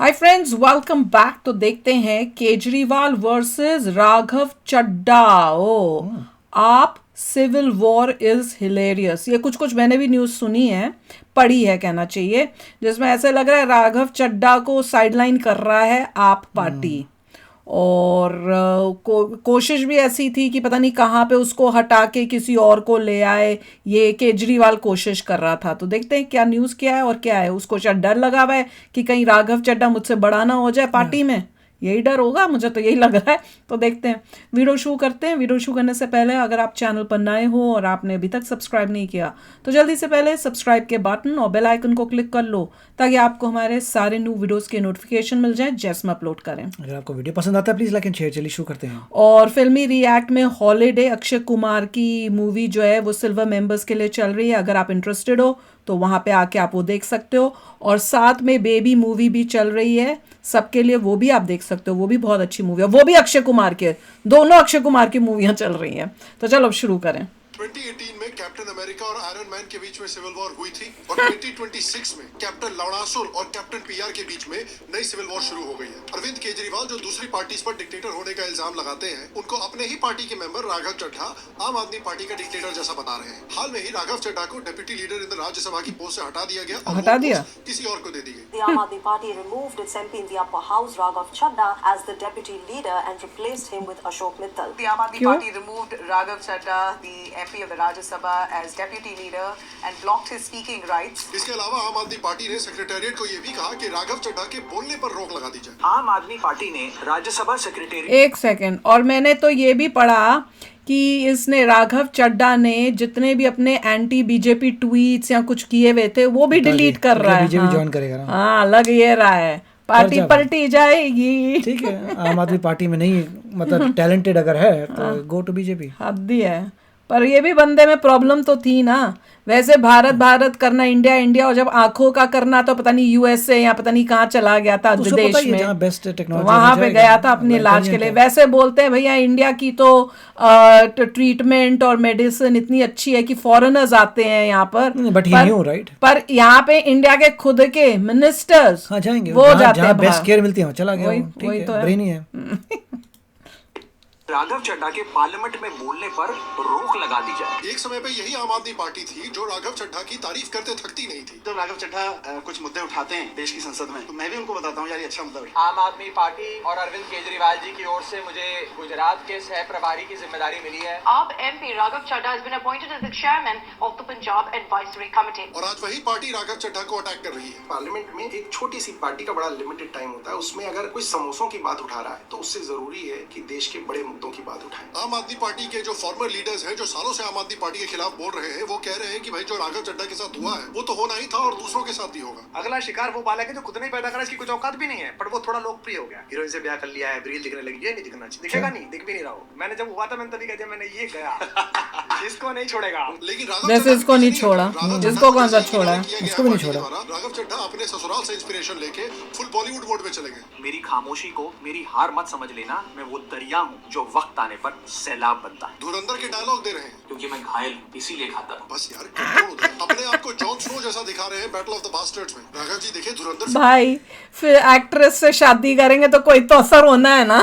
Hi friends, welcome back. तो देखते हैं केजरीवाल वर्सेस राघव चड्ढा। ओ आप सिविल वॉर इज हिलेरियस, ये कुछ कुछ मैंने भी न्यूज़ सुनी है, पढ़ी है कहना चाहिए, जिसमें ऐसे लग रहा है राघव चड्ढा को साइडलाइन कर रहा है आप पार्टी। और कोशिश भी ऐसी थी कि पता नहीं कहाँ पे उसको हटा के किसी और को ले आए, ये केजरीवाल कोशिश कर रहा था। तो देखते हैं क्या न्यूज़ क्या है और क्या है। उसको शायद डर लगा हुआ है कि कहीं राघव चड्ढा मुझसे बड़ा ना हो जाए पार्टी में, यही डर होगा, मुझे तो यही लग रहा है। तो देखते हैं, वीडियो शुरू करते हैं। वीडियो शुरू करने से पहले अगर आप चैनल पर नए हो और आपने अभी तक सब्सक्राइब नहीं किया तो जल्दी से पहले सब्सक्राइब के बटन और बेल आइकन को क्लिक कर लो ताकि आपको हमारे सारे न्यू वीडियोस के नोटिफिकेशन मिल जाए जैसे हम अपलोड करें। अगर आपको वीडियो पसंद आता है प्लीज लाइक एंड शेयर। चलिए शुरू करते हैं। और फिल्मी रिएक्ट में हॉलीडे अक्षय कुमार की मूवी जो है वो सिल्वर मेंबर्स के लिए चल रही है। अगर आप इंटरेस्टेड हो तो वहाँ पे आके आप वो देख सकते हो। और साथ में बेबी मूवी भी चल रही है सबके लिए, वो भी आप देख सकते हो, वो भी बहुत अच्छी मूवी है, वो भी अक्षय कुमार के, दोनों अक्षय कुमार की मूवियाँ चल रही हैं। तो चलो अब शुरू करें। 2018 में कैप्टन अमेरिका और आयरन मैन के बीच में सिविल वॉर हुई थी और 2026 में कैप्टन लवणासुर और कैप्टन पीआर के बीच में नई सिविल वॉर शुरू हो गई है। अरविंद केजरीवाल जो दूसरी पार्टी पर डिक्टेटर होने का इल्जाम लगाते हैं, उनको अपने ही पार्टी के मेंबर राघव चड्ढा आम आदमी पार्टी का डिक्टेटर जैसा बता रहे हैं। हाल में ही राघव चड्ढा को डिप्टी लीडर इन राज्यसभा की पोस्ट से हटा दिया गया और किसी और को दे दी गई। The Aam Aadmi Party removed its MP in the upper house, Raghav Chadha, as the deputy leader and replaced him with Ashok Mittal. The Aam Aadmi Party removed Raghav Chadha, the MP of the Rajya Sabha, as deputy leader and blocked his speaking rights. इसके अलावा आम Aadmi party ने secretariat को ये भी कहा कि राघव चड्ढा के बोलने पर रोक लगा दी जाए। आम आदमी पार्टी ने राज्यसभा सेक्रेटेरिएट एक सेकेंड, और मैंने तो ये भी पढ़ा कि इसने राघव चड्ढा ने जितने भी अपने एंटी बीजेपी ट्वीट्स या कुछ किए हुए थे वो भी डिलीट कर रहा है। बीजेपी ज्वाइन करेगा ना। हाँ, लग ये रहा है पार्टी पलटी जाएगी। ठीक है, आम आदमी पार्टी में नहीं, मतलब टैलेंटेड अगर है तो गो टू बीजेपी। हद ही है। पर ये भी बंदे में प्रॉब्लम तो थी ना। वैसे भारत भारत करना, इंडिया इंडिया, और जब आंखों का करना तो पता नहीं यूएसए या पता नहीं कहाँ चला गया था विदेश में, बेस्ट टेक्नोलॉजी वहां पे गया था अपने इलाज के लिए। वैसे बोलते हैं भैया इंडिया की तो ट्रीटमेंट और मेडिसिन इतनी अच्छी है कि फॉरेनर्स आते हैं यहाँ पर, पर यहाँ पे इंडिया के खुद के मिनिस्टर्स जाएंगे, वो जाते हैं, बेस्ट केयर मिलती है, चला गया। वही तो है। राघव चड्ढा के पार्लियामेंट में बोलने पर रोक लगा दी जाए। एक समय पे यही आम आदमी पार्टी थी जो राघव चड्ढा की तारीफ करते थकती नहीं थी। जब राघव चड्ढा कुछ मुद्दे उठाते हैं देश की संसद में तो मैं भी उनको बताता हूँ यार ये अच्छा मुद्दा उठा। आम आदमी पार्टी और अरविंद केजरीवाल जी की ओर से मुझे गुजरात के सह प्रभारी की जिम्मेदारी मिली है। AAP MP Raghav Chadha has been appointed as the chairman of the Punjab Advisory Committee. और आज वही पार्टी राघव चड्ढा को अटैक कर रही है। पार्लियामेंट में एक छोटी सी पार्टी का बड़ा लिमिटेड टाइम होता है, उसमें अगर कोई समोसों की बात उठा रहा है तो उससे जरूरी है कि देश के बड़े मुद्दों की बात उठाएं। आम आदमी पार्टी के जो फॉर्मर लीडर्स हैं, जो सालों से आम आदमी पार्टी के खिलाफ बोल रहे हैं, वो कह रहे हैं कि भाई जो राघव चड्ढा के साथ हुआ है वो तो होना ही था और दूसरों के साथ भी होगा। अगला शिकार वो बालक है जो खुद नहीं पैदा करा, इसकी कुछ औकात भी नहीं है, पर वो थोड़ा लोकप्रिय हो गया, हीरोइन से ब्याह कर लिया है, ब्रील दिखने लगी, ये नहीं दिखना चाहिए, दिखेगा नहीं, दिख भी नहीं रहा हो। मैंने जब हुआ था मैंने तभी कहा मैंने ये गया इसको नहीं छोड़ेगा। लेकिन जैसे इसको नहीं छोड़ा, जिसको कौन सा छोड़ा है, इसको भी नहीं छोड़ा। राघव चड्ढा अपने ससुराल से इंस्पिरेशन लेके फुल बॉलीवुड मोड में चले गए। मेरी खामोशी को मेरी हार मत समझ लेना, मैं वो दरिया हूँ जो वक्त आने पर सैलाब बनता है। धुरंधर के डायलॉग दे रहे हैं क्योंकि मैं घायल हूँ इसीलिए खाता हूँ। बस यार, अपने आप को जॉन स्नो जैसा दिखा रहे हैं बैटल ऑफ द बास्टर्ड्स में। राघव जी देखिए धुरंधर भाई, फिर एक्ट्रेस से शादी करेंगे तो कोई तो असर होना है ना।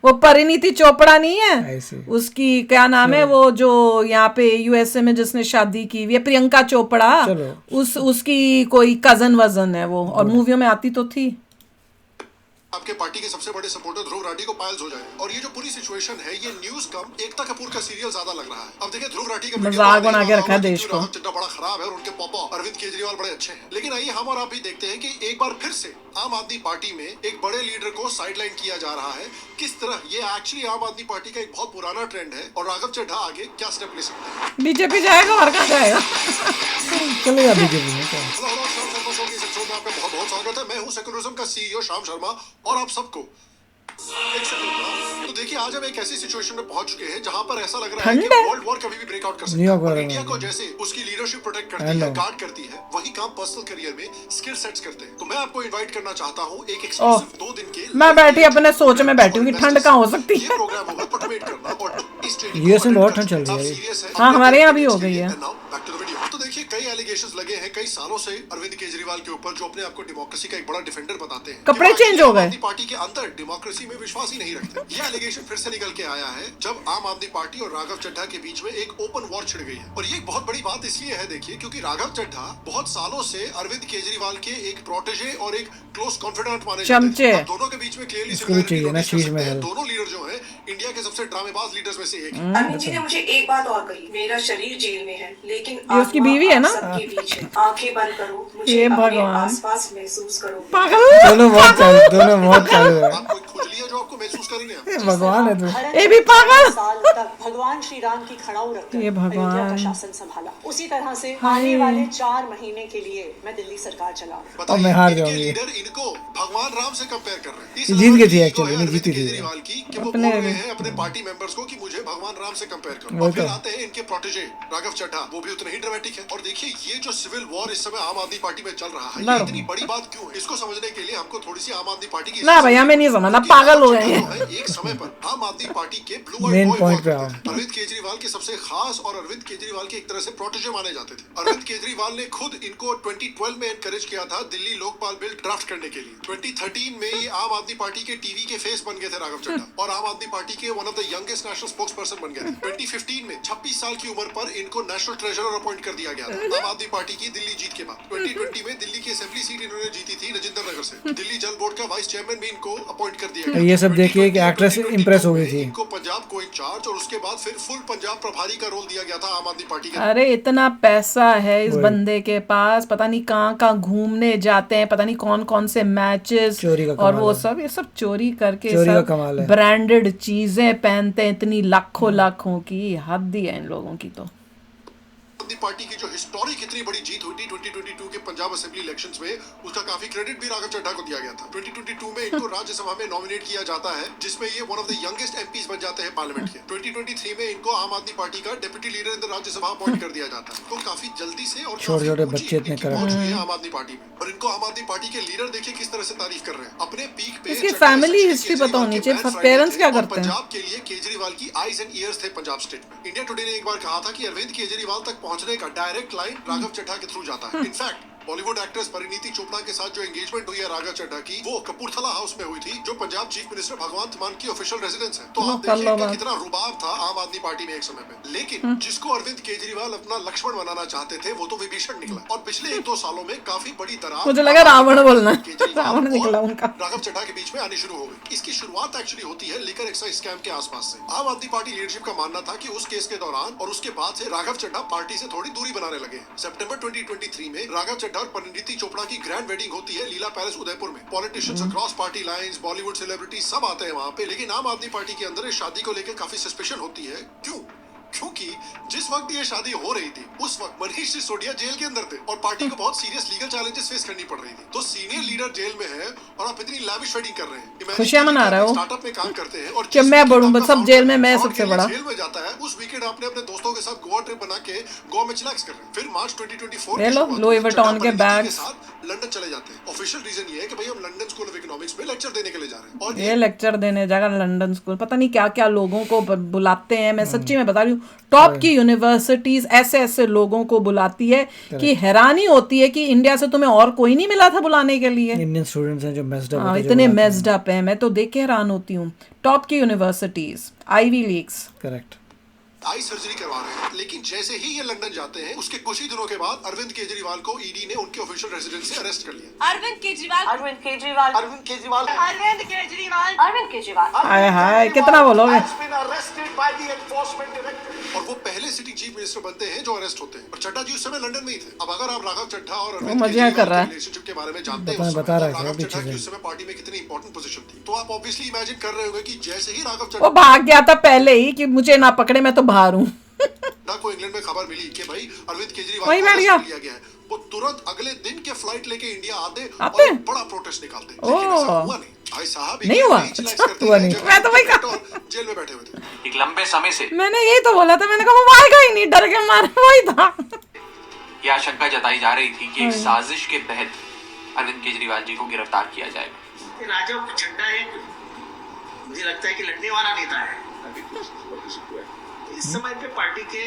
वो परिणीति चोपड़ा नहीं है, उसकी क्या नाम है वो जो यहाँ पे यूएसए में जिसने शादी की, ये प्रियंका चोपड़ा, उसकी कोई कजन वजन है वो, और मूवियों में आती तो थी। आपके पार्टी के सबसे बड़े सपोर्टर ध्रुव राठी को पायल्स हो जाए, और ये जो पूरी सिचुएशन है ये न्यूज कम एकता कपूर का सीरियल ज्यादा लग रहा है। अब देखिए ध्रुव राठी का मजाक बना के रखा है देश को। चड्ढा बड़ा खराब है और उनके पापा अरविंद केजरीवाल बड़े अच्छे हैं। लेकिन आइए हम और आप भी देखते हैं कि एक बार फिर से आम आदमी पार्टी में एक बड़े लीडर को साइडलाइन किया जा रहा है। किस तरह ये एक्चुअली आम आदमी पार्टी का एक बहुत पुराना ट्रेंड है, और राघव चड्ढा आगे क्या स्टेप ले सकते हैं। बीजेपी जाएगा और कहाँ जाएगा, चलेगा बीजेपी में। आपका बहुत बहुत स्वागत है। मैं हूं सेकुलरिज्म का सीईओ श्याम शर्मा, और आप सबको एक सेकंड। तो देखिए आज हम एक ऐसी सिचुएशन में पहुंच चुके हैं जहां पर ऐसा लग रहा है कि वर्ल्ड वॉर कभी भी ब्रेकआउट कर सकता है। इंडिया को जैसे उसकी लीडरशिप प्रोटेक्ट करती है, गार्ड करती है, वही काम पर्सनल करियर में स्किल सेट्स करते हैं। तो मैं आपको इनवाइट करना चाहता हूं एक एक्सक्लूसिव 2 दिन के। मैं बैठी अपने सोच में बैठी हूँ कि ठंड कहाँ हो सकती है। ये प्रोग्राम होगा पटवेट करना, और इस ट्रेनिंग यूएस में बहुत ठंड चल रही है। हाँ, हमारे यहाँ भी हो गई है। Back to the video. तो देखिए कई एलिगेशंस लगे हैं कई सालों से अरविंद केजरीवाल के ऊपर, जो अपने आप को डेमोक्रेसी का एक बड़ा डिफेंडर बताते हैं। कपड़े चेंज हो गए। आम आदमी पार्टी के अंदर डेमोक्रेसी में विश्वास ही नहीं रखते। ये एलिगेशन फिर से निकल के आया है जब आम आदमी पार्टी और राघव चड्ढा के बीच में एक ओपन वॉर छिड़ गई है। और ये एक बहुत बड़ी बात इसलिए है, देखिए, क्योंकि राघव चड्ढा बहुत सालों से अरविंद केजरीवाल के एक प्रोटेजे और एक क्लोज कॉन्फिडेंट माने चमचे। जाते हैं। दोनों के बीच में क्लियरली दोनों लीडर जो है इंडिया के सबसे ड्रामेबाज लीडर्स में से एक है। अरविंद जी ने मुझे एक बात और कही, मेरा शरीर जेल में है लेकिन ये उसकी बीवी है ना? सबके बीच है। आंखें बंद करो, मुझे ये अपने भगवान। आसपास महसूस करो। दोनों बहुत चालू है। आप कोई खुजली है जो आपको महसूस करेंगे आप? ये भगवान है तू। ये भी पागल। साल तक भगवान श्री राम की खड़ाऊ रखकर ये भगवान। अयोध्या का शासन संभाला। उसी तरह से आने वाले 4 महीने के लिए मैं दिल्ली सरकार चलाऊं। और मैं हार इनके जाऊंगी। लीडर इनको भगवान राम से कंपेयर कर रहे हैं। इस ये जीत गई थी ईगो actually, है नहीं अरविंद जीती थी। केजरीवाल की कि वो बोल रहे हैं अपने पार्टी मेंबर्स को कि मुझे भगवान राम से कंपेयर करो। और फिर आते हैं इनके प्रोटेजे राघव चड्ढा, वो भी उतने ही ड्रामेटिक है। और देखिए, ये जो सिविल वॉर इस समय आम आदमी पार्टी में चल रहा है, ये इतनी बड़ी बात क्यों है? इसको समझने के लिए हमको थोड़ी सी आम आदमी पार्टी की ना भैया, मैं नहीं समझना, पागल हो गए हैं। एक समय पर आम आदमी पार्टी के ब्लू Main बॉय point पे आओ। अरविंद केजरीवाल के सबसे खास और अरविंद केजरीवाल के एक तरह से प्रोटेजे माने जाते थे। अरविंद केजरीवाल ने खुद इनको 2012 में एनकरेज किया था दिल्ली लोकपाल बिल ड्राफ्ट करने के लिए। 2013 में ये आम आदमी पार्टी के टीवी के फेस बन गए थे राघव चड्ढा, और आम आदमी पार्टी के one of the youngest national spokes person बन गए थे। 2015 में 26 साल की उम्र पर इनको नेशनल ट्रेजरर अपॉइंट कर दिया गया था आम आदमी पार्टी की दिल्ली जीत के बाद। 2020 में दिल्ली की असेंबली सीट इन्होंने जीती थी रजिंदर नगर से। दिल्ली जल बोर्ड का वाइस चेयरमैन भी इनको अपॉइंट कर दिया गया। ये सब देखिए कि एक्ट्रेस इंप्रेस हो गई थी। इनको पंजाब को इंचार्ज और उसके बाद फिर फुल पंजाब प्रभारी का रोल दिया गया था आम आदमी पार्टी के। अरे इतना पैसा है इस बंदे के पास, पता नहीं कहाँ घूमने जाते हैं, पता नहीं कौन कौन से मैचेस चोरी का और कमाल वो है। सब, ये सब चोरी करके चोरी का सब कमाल है। ब्रांडेड चीजें पहनते हैं, इतनी लाखों की हद ही है इन लोगों की। तो आदमी पार्टी की जो हिस्टोरिक इतनी बड़ी जीत हुई थी 2022 के पंजाब असेंबली इलेक्शंस में, उसका काफी क्रेडिट भी राघव चड्ढा को दिया गया था। 2022 में इनको राज्यसभा में नॉमिनेट किया जाता है, जिसमें ये one of the youngest MPs बन जाते हैं पार्लियामेंट के। 2023 में इनको आम आदमी पार्टी का deputy leader in the Rajya Sabha appoint कर दिया जाता है। तो काफी जल्दी से और छोटे-छोटे बच्चे इतने पहुंच हुई है आम आदमी पार्टी में। और इनको आम आदमी पार्टी के लीडर देखिए किस तरह से तारीफ कर रहे हैं। अपने पीक पे इसकी फैमिली हिस्ट्री पता होनी चाहिए, पेरेंट्स क्या करते हैं। पंजाब के लिए केजरीवाल की आईज एंड ईयर्स थे पंजाब स्टेट में। इंडिया टुडे ने एक बार कहा था कि अरविंद केजरीवाल तक पहुंचने का डायरेक्ट लाइन राघव चड्ढा के थ्रू जाता है। इनफैक्ट बॉलीवुड एक्ट्रेस परिणीति चोपड़ा के साथ जो एंगेजमेंट हुई है राघव चड्ढा की, वो कपूरथला हाउस में हुई थी, जो पंजाब चीफ मिनिस्टर भगवंत मान की ऑफिशियल रेजिडेंस है। तो आप देखिए कि कितना रुबाब था आम आदमी पार्टी में एक समय में। लेकिन जिसको अरविंद केजरीवाल अपना लक्ष्मण बनाना चाहते थे, वो तो विभीषण निकला। और पिछले 1-2 सालों में काफी बड़ी दरार, मुझे लगा रावण बोलना है, रावण निकला उनका। राघव चड्ढा के बीच में आनी शुरू हो गई। इसकी शुरुआत एक्चुअली होती है लिकर एक्साइज स्कैम के आसपास से। आम आदमी पार्टी लीडरशिप का मानना था कि उस केस के दौरान और उसके बाद से राघव चड्ढा पार्टी से थोड़ी दूरी बनाने लगे। सितंबर 2023 में राघव चड्ढा और परिणीति चोपड़ा की ग्रैंड वेडिंग होती है लीला पैलेस उदयपुर में। Politicians across party lines, Bollywood celebrity सब आते हैं वहां पे। लेकिन आम आदमी पार्टी के अंदर इस शादी को लेकर काफी सस्पेशन होती है। क्योंकि जिस वक्त ये शादी हो रही थी, उस वक्त मनीष सिसोदिया जेल के अंदर थे और पार्टी को बहुत सीरियस लीगल चैलेंजेस फेस करनी पड़ रही थी। तो सीनियर लीडर जेल में है और आप इतनी लैविश वेडिंग कर रहे हैं। खुशियां मना रहे हो। स्टार्टअप में काम करते हैं और कि मैं बड़ूं, सब जेल में मैं सबसे बड़ा। जेल में जाता है, उस वीकेंड आपने अपने दोस्तों के साथ गोवा ट्रिप बना के गोवा में चिलैक्स कर रहे हैं। फिर मार्च 2024 ले लो लुई विटॉन के बैग साथ लंदन चले जाते हैं। ऑफिशियल रीजन ये है कि भाई हम लंदन स्कूल ऑफ इकोनॉमिक्स में लेक्चर देने के लिए जा रहे हैं। और ये लेक्चर देने जाएगा लंदन स्कूल, पता नहीं क्या क्या लोगों को बुलाते हैं। मैं सच्ची में बता रही हूँ, टॉप की यूनिवर्सिटीज ऐसे लोगों को बुलाती है कि हैरानी होती है कि इंडिया से तुम्हें और कोई नहीं मिला था बुलाने के लिए। इंडियन स्टूडेंट्स हैं जो मेस्ड अप हैं, इतने मेस्ड अप हैं, मैं तो देख के हैरान होती हूँ। टॉप की universities, Ivy leagues. Correct. Eye surgery करवा रहे हैं। लेकिन जैसे ही ये लंदन जाते हैं, उसके कुछ ही दिनों के बाद अरविंद केजरीवाल को ईडी ने उनके ऑफिशियल रेजिडेंस से अरेस्ट कर लिया। अरविंद केजरीवाल, अरविंद केजरीवाल, अरविंद केजरीवाल, अरविंद केजरीवाल, अरविंद केजरीवाल। हाय हाय, कितना बोलोगे। और वो पहले सिटिंग चीफ मिनिस्टर बनते हैं जो अरेस्ट होते हैं। और चड्ढा जी उस समय लंदन में ही थे। अब अगर आप राघव चड्ढा और अरविंद मजाक कर रहा है, रिलेशनशिप के बारे में जानते हैं, बता रहा है राघव चड्ढा की उस समय पार्टी में कितनी इंपॉर्टेंट पोजीशन थी, तो आप ऑब्वियसली इमेजिन कर रहे होंगे कि जैसे ही राघव वो चड्ढा भाग गया था पहले ही कि मुझे ना पकड़े, मैं तो बाहर हूँ। को इंग्लैंड में खबर मिली कि भाई अरविंद केजरीवाल वही को बैठ अरेस्ट गया। कर लिया गया है, वो तुरंत अगले दिन के फ्लाइट लेके इंडिया आते आते? और बड़ा प्रोटेस्ट निकालते। लेकिन ऐसा हुआ नहीं। भाई साहब नहीं हुआ? हुआ नहीं। मैं तो वही कहा। जेल में बैठे हुए थे। एक लंबे समय से मैंने यही तो बोला था, मैंने कहा वो आएगा ही नहीं, डर के मारे वही था। यह आशंका जताई जा रही थी कि एक साजिश के तहत अरविंद केजरीवाल जी को गिरफ्तार किया जाएगा। राघव चड्ढा एक, मुझे लगता है कि लड़ने वाला नेता है। इस समय पे पार्टी के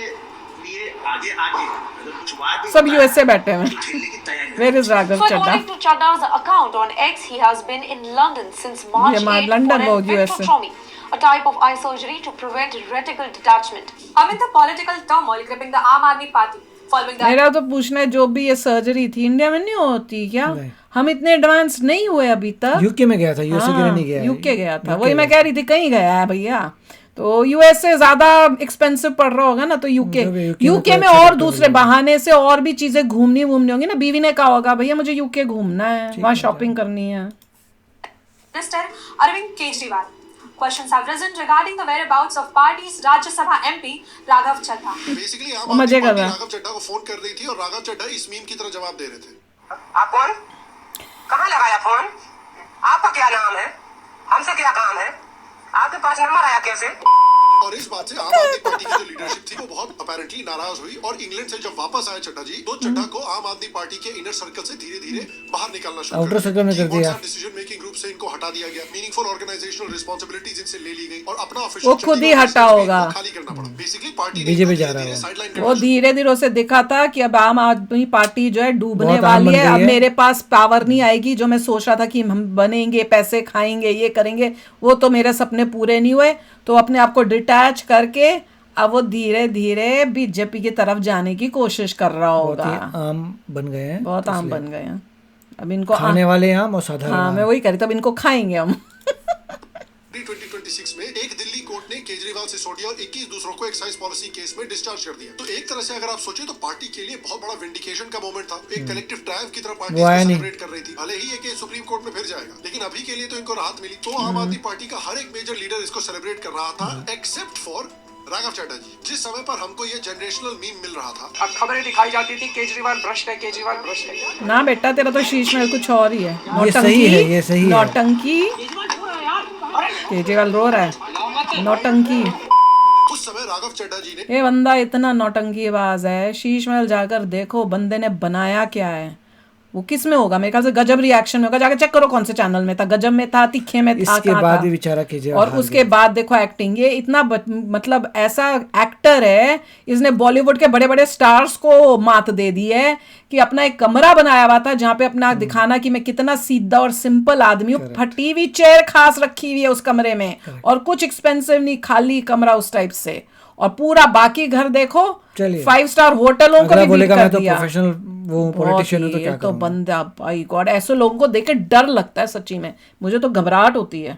लिए आगे आके अगर कुछ बात सब यूएसए बैठे हैं खेलने की तैयारी where is Raghav So Chadha according to Chadda's account on X, he has been in London since March Yeah, 8 London for वो an USA. vitrectomy, a type of eye surgery to prevent reticle detachment. Amid the political turmoil gripping the Aam Aadmi Party following the मेरा तो पूछना है जो भी ये surgery थी India में नहीं होती क्या नहीं। हम इतने एडवांस नहीं हुए अभी तक यूके में गया था, यूएसए के लिए नहीं गया। यूके गया था UK वही मैं कह रही थी कहीं गया है भैया तो यूएसए ज्यादा एक्सपेंसिव पड़ रहा होगा ना तो यूके यूके में और दूसरे बहाने से और भी चीजें घूमनी होंगी ना बीवी ने कहा होगा भैया मुझे यूके घूमना है वहाँ शॉपिंग करनी है Minister Arvind Kejriwal. Questions have risen regarding the whereabouts of party's Rajya Sabha MP Raghav Chadha. Basically वो मजे कर रहा है। राघव चड्ढा को फोन कर रही थी और राघव चड्ढा इस मीम की तरह जवाब दे रहे थे। आप कौन? कहाँ लगाया फोन? आपका क्या नाम है? हमसे क्या काम है? आपके पास नंबर आया कैसे? और इस बात से आम आदमी पार्टी की जो लीडरशिप थी वो बहुत अपेरेंटली नाराज हुई और इंग्लैंड से जब वापस आए चड्ढा जी तो चड्ढा को आम आदमी पार्टी के इनर सर्कल से धीरे धीरे बाहर निकलना शुरू आउटर सर्कल में कर दिया। डिसीजन मेकिंग ग्रुप से इनको हटा दिया गया, मीनिंगफुल ऑर्गेनाइजेशनल रिस्पांसिबिलिटीज इनसे ले ली गई और अपना वो खुद ही हटा होगा खाली करना पड़ा। बेसिकली पार्टी बीजेपी जा रहा है वो धीरे धीरे उसे दिखा था कि अब आम आदमी पार्टी जो है डूबने बहुत आम वाली बन है गई अब है। मेरे पास पावर नहीं आएगी जो मैं सोच रहा था कि हम बनेंगे पैसे खाएंगे ये करेंगे वो तो मेरे सपने पूरे नहीं हुए तो अपने आप को डिटैच करके अब वो धीरे धीरे बीजेपी की तरफ जाने की कोशिश कर रहा बहुत होगा ही आम बन गए हैं, बहुत आम बन गए हैं अब इनको खाने वाले आम और साधारण हाँ आम। मैं वही कह रही तब इनको खाएंगे हम 2026 में एक दिल्ली कोर्ट ने केजरीवाल सिसोदिया और 21 दूसरों को एक्साइज पॉलिसी केस में डिस्चार्ज कर दिया। तो एक तरह से अगर आप सोचे तो पार्टी के लिए बहुत बड़ा विंडिकेशन का मोमेंट था। एक कलेक्टिव ट्रायम्फ की तरह पार्टी वो आया नहीं। सेलिब्रेट कर रही थी। भले ही ये केस सुप्रीम कोर्ट में फिर जाएगा लेकिन अभी के लिए तो इनको राहत मिली। तो आम आदमी पार्टी का हर एक मेजर लीडर इसको सेलिब्रेट कर रहा था एक्सेप्ट फॉर राघव चड्ढा जी। जिस समय पर हमको ये जनरेशनल मीम मिल रहा था अब खबरें दिखाई जाती थी केजरीवाल भ्रष्ट है, केजरीवाल भ्रष्ट है। ना बेटा तेरा तो शीश में कुछ और ही है ये सही है, ये सही है। नौटंकी केजरीवाल रो रहा है नौटंकी उस समय राघव चड्ढा जी ने ये बंदा इतना नौटंकीबाज है शीश महल जाकर देखो बंदे ने बनाया क्या है वो किस में होगा मेरे ख्याल से गजब रिएक्शन में होगा जाके चेक करो कौन से चैनल में था गजब में था तीखे में था इसके कहाँ बाद था? भी बेचारा केजरीवाल और हार उसके बाद देखो एक्टिंग ये इतना मतलब ऐसा एक्टर है इसने बॉलीवुड के बड़े बड़े स्टार्स को मात दे दी है कि अपना एक कमरा बनाया हुआ था जहाँ पे अपना दिखाना कि मैं कितना सीधा और सिंपल आदमी हूँ फटी हुई चेयर खास रखी हुई है उस कमरे में और कुछ एक्सपेंसिव नहीं खाली कमरा उस टाइप से और पूरा बाकी घर देखो चलिए। 5 स्टार होटलों को अगला भी बीट बोलेगा कर मैं तो दिया प्रोफेशनल वो पॉलिटिशियन हूं तो क्या तो करूंगा। बंदा भाई गॉड ऐसे लोगों को देख के डर लगता है सच्ची में मुझे तो घबराहट होती है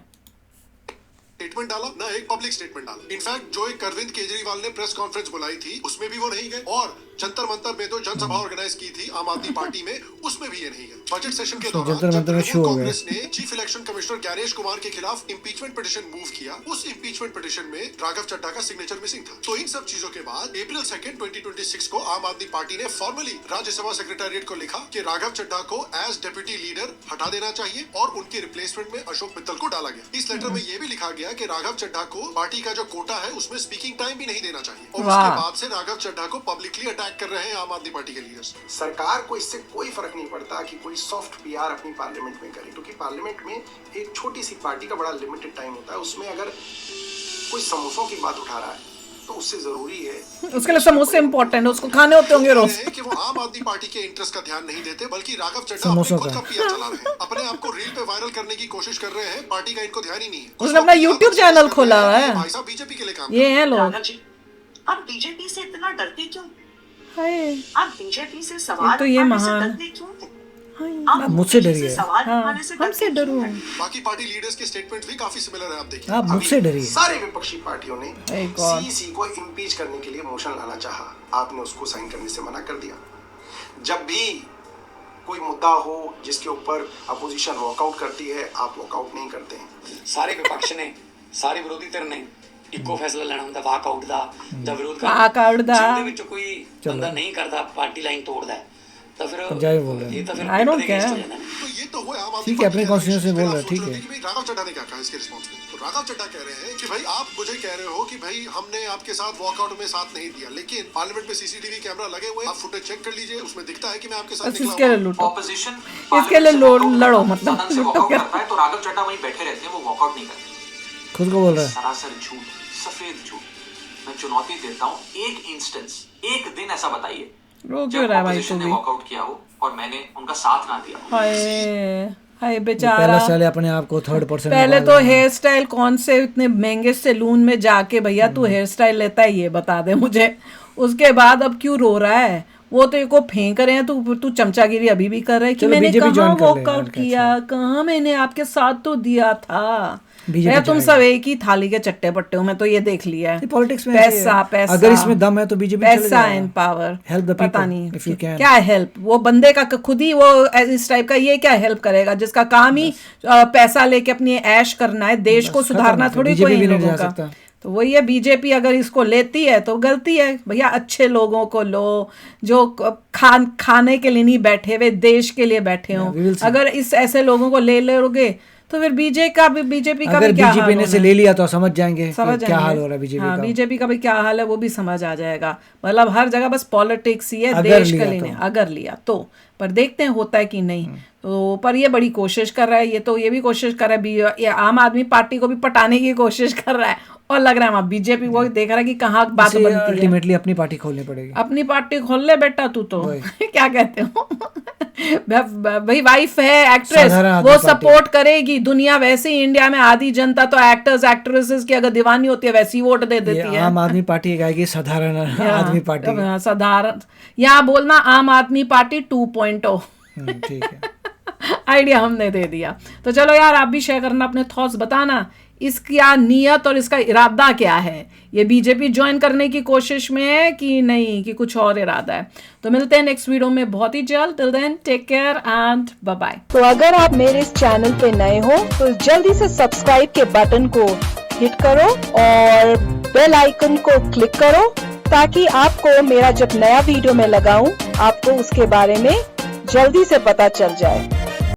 स्टेटमेंट डाला ना एक पब्लिक स्टेटमेंट डाला। इनफैक्ट जो एक अरविंद केजरीवाल ने प्रेस कॉन्फ्रेंस बुलाई थी उसमें भी वो नहीं गए और जंतर मंतर में तो जनसभा ऑर्गेनाइज की थी आम आदमी पार्टी में उसमें भी ये नहीं गए। बजट सेशन के दौरान जंतर मंतर में जब शो हो गए। कांग्रेस ने chief election commissioner Gyanesh Kumar के खिलाफ इंपीचमेंट पिटीशन मूव किया उस इंपीचमेंट पिटीशन में राघव चड्ढा का सिग्नेचर मिसिंग था। तो इन सब चीजों के बाद अप्रैल 2, 2026 को आम आदमी पार्टी ने फॉर्मली राज्यसभा सेक्रेटेरिएट को लिखा कि राघव चड्ढा को एज डेप्यूटी लीडर हटा देना चाहिए और उनके रिप्लेसमेंट में अशोक मित्तल को डाला गया। इस लेटर में यह भी लिखा गया कि राघव चड्ढा को पार्टी का जो कोटा है उसमें स्पीकिंग टाइम भी नहीं देना चाहिए और उसके बाद से राघव चड्ढा को पब्लिकली अटैक कर रहे हैं आम आदमी पार्टी के लीडर्स। सरकार को इससे कोई फर्क नहीं पड़ता कि कोई सॉफ्ट पीआर अपनी पार्लियामेंट में करे क्योंकि पार्लियामेंट में एक छोटी सी पार्टी का बड़ा लिमिटेड टाइम होता है। उसमें अगर कोई समोसों की बात उठा रहा है तो उससे जरूरी है उसके लिए समोसे इंपॉर्टेंट है उसको खाने होते होंगे रोज कि वो आम आदमी पार्टी के इंटरेस्ट का ध्यान नहीं देते बल्कि राघव चड्ढा समोसों अपने खुद का। का पीआर चला रहे हैं अपने आप को रील पे वायरल करने की कोशिश कर रहे हैं। पार्टी का इनको ध्यान ही नहीं है। उसने अपना YouTube चैनल खोला हुआ है। भाई साहब बीजेपी के लिए काम ये है लोग राघव जी, आप बीजेपी से इतना डरते क्यों? हाय आप बीजेपी से सवाल तो ये उठाने से महान। डरते क्यों? हाय आप मुझसे बीजेपी डरिए। से सवाल हाँ उठाने से हमसे डरते डरो क्यों? बाकी पार्टी लीडर्स के स्टेटमेंट भी काफी सिमिलर है। आप देखिए आप मुझसे डरिए। सारे विपक्षी पार्टियों ने Hey God. सीईसी को इम्पीच करने के लिए मोशन लाना चाहा, आपने उसको साइन करने से मना कर दिया। जब भी कोई मुद्दा हो जिसके ऊपर अपोजिशन वॉकआउट करती है आप वॉकआउट नहीं करते हैं। ਸਾਰੇ ਵਿਪਕਸ਼ ਨੇ ਸਾਰੇ ਵਿਰੋਧੀ ਧਿਰ ਨੇ ਇੱਕੋ ਫੈਸਲਾ ਲੈਣਾ ਹੁੰਦਾ ਵਾਕਆਊਟ ਦਾ ਜਾਂ ਵਿਰੋਧ ਕਰਨਾ। Walkout ਦਾ। ਜਿਹਦੇ ਵਿੱਚ ਕੋਈ ਬੰਦਾ ਨਹੀਂ ਕਰਦਾ ਪਾਰਟੀ ਲਾਈਨ ਤੋੜਦਾ ਹੈ, ਤਾਂ ਫਿਰ पंजाबी बोल रहे हैं। ਇਹ ਤਾਂ ਫਿਰ I don't against care. हो जाना है। तो ये तो हुआ आम आदमी ठीक है, अपने पार्टी के constituency से बोल फिर रहे आप हैं, ठीक सोच है। कि भाई राघव चड्ढा ने क्या कहा इसके रिस्पॉन्स में। तो राघव चड्ढा कह रहे हैं कि भाई आप मुझे कह रहे हो कि भाई हमने आपके साथ वॉकआउट में साथ नहीं दिया लेकिन पार्लियामेंट में सीसीटीवी कैमरा लगे हुए हैं, आप फुटेज चेक कर लीजिए उसमें दिखता है कि मैं आपके साथ बस निकला इसके लिए हुआ हूं। लूटो ऑपोजिशन इसके लिए लड़ो मतलब सदन से वॉकआउट करता है तो राघव चड्ढा वहीं बैठे रहते हैं, वो वॉकआउट नहीं करते। खुद को बोल रहा है। सरासर झूठ, सफेद झूठ। मैं चुनौती देता हूँ, एक इंस्टेंस, एक दिन ऐसा बताइए रो क्यों जब रहा है भाई ऑपोजिशन तू ने भी? वॉकआउट किया हो और मैंने उनका साथ ना दिया हो। हाय हाय ये बेचारा। पहले साले अपने आप को थर्ड पर्सन पहले तो हेयर स्टाइल कौन से इतने महंगे सैलून में जाके भैया तू हेयर स्टाइल लेता है ये बता दे मुझे, उसके बाद अब क्यों रो रहा है? वो तो को फेंक रहे हैं, तू चमचागिरी अभी भी कर रहा है कि चलो मैंने बीजेपी कहाँ ज्वाइन कर ले, वॉकआउट अच्छा। किया, कहाँ मैंने आपके साथ तो दिया था। बीजेपी भैया तुम जाएगा। सब एक ही थाली के चट्टे पट्टे हो, मैं तो ये देख लिया है। पॉलिटिक्स में ऐसे ही है। पैसा पैसा, अगर इसमें दम है तो बीजेपी चले पैसा जाएगा। And power. Help the पता people, नहीं if you can. क्या हेल्प, वो बंदे का खुद ही वो इस टाइप का, ये क्या हेल्प करेगा जिसका काम ही पैसा लेके अपनी ऐश करना है, देश को सुधारना थोड़ी कोई इन लोगों का। तो वही है, बीजेपी अगर इसको लेती है तो गलती है भैया। अच्छे लोगों को लो जो खाने के लिए नहीं बैठे हुए, देश के लिए बैठे हों। अगर इस ऐसे लोगों को ले लोगे तो फिर बीजेपी का भी क्या बीजेपी ने से ले लिया तो समझ जाएंगे क्या हाल हो रहा है बीजेपी हाँ, का। बीजेपी का भी क्या हाल है वो भी समझ आ जाएगा। मतलब हर जगह बस पॉलिटिक्स ही है, देश के लिए अगर लिया तो। पर देखते हैं होता है कि नहीं। तो पर ये बड़ी कोशिश कर रहा है, ये भी कोशिश कर रहा है, ये आम आदमी पार्टी को भी पटाने की कोशिश कर रहा है, और लग रहा है वहाँ बीजेपी वो देख रहा है कि कहाँ बात बनती है। अल्टीमेटली अपनी पार्टी खोलनी पड़ेगी। अपनी पार्टी खोल ले बेटा तू तो क्या कहते हो भाई, वाइफ है एक्ट्रेस, वो सपोर्ट करेगी। दुनिया वैसे ही इंडिया में आधी जनता तो एक्टर्स एक्ट्रेसेस की अगर दीवानी होती है वैसी वोट दे देती है। आम आदमी पार्टी कहेगी साधारण आदमी पार्टी, साधारण। यहाँ बोलना आम आदमी पार्टी 2.0। ठीक है, आइडिया हमने दे दिया। तो चलो यार, आप भी शेयर करना अपने थॉट्स, बताना इसका नियत और इसका इरादा क्या है। ये बीजेपी ज्वाइन करने की कोशिश में है कि नहीं, कि कुछ और इरादा है। तो मिलते हैं नेक्स्ट वीडियो में बहुत ही जल्द। Till then take care and bye bye. तो अगर आप मेरे इस चैनल पे नए हो तो जल्दी से सब्सक्राइब के बटन को हिट करो और बेल आइकन को क्लिक करो, ताकि आपको मेरा जब नया वीडियो मैं लगाऊं आपको उसके बारे में जल्दी से पता चल जाए।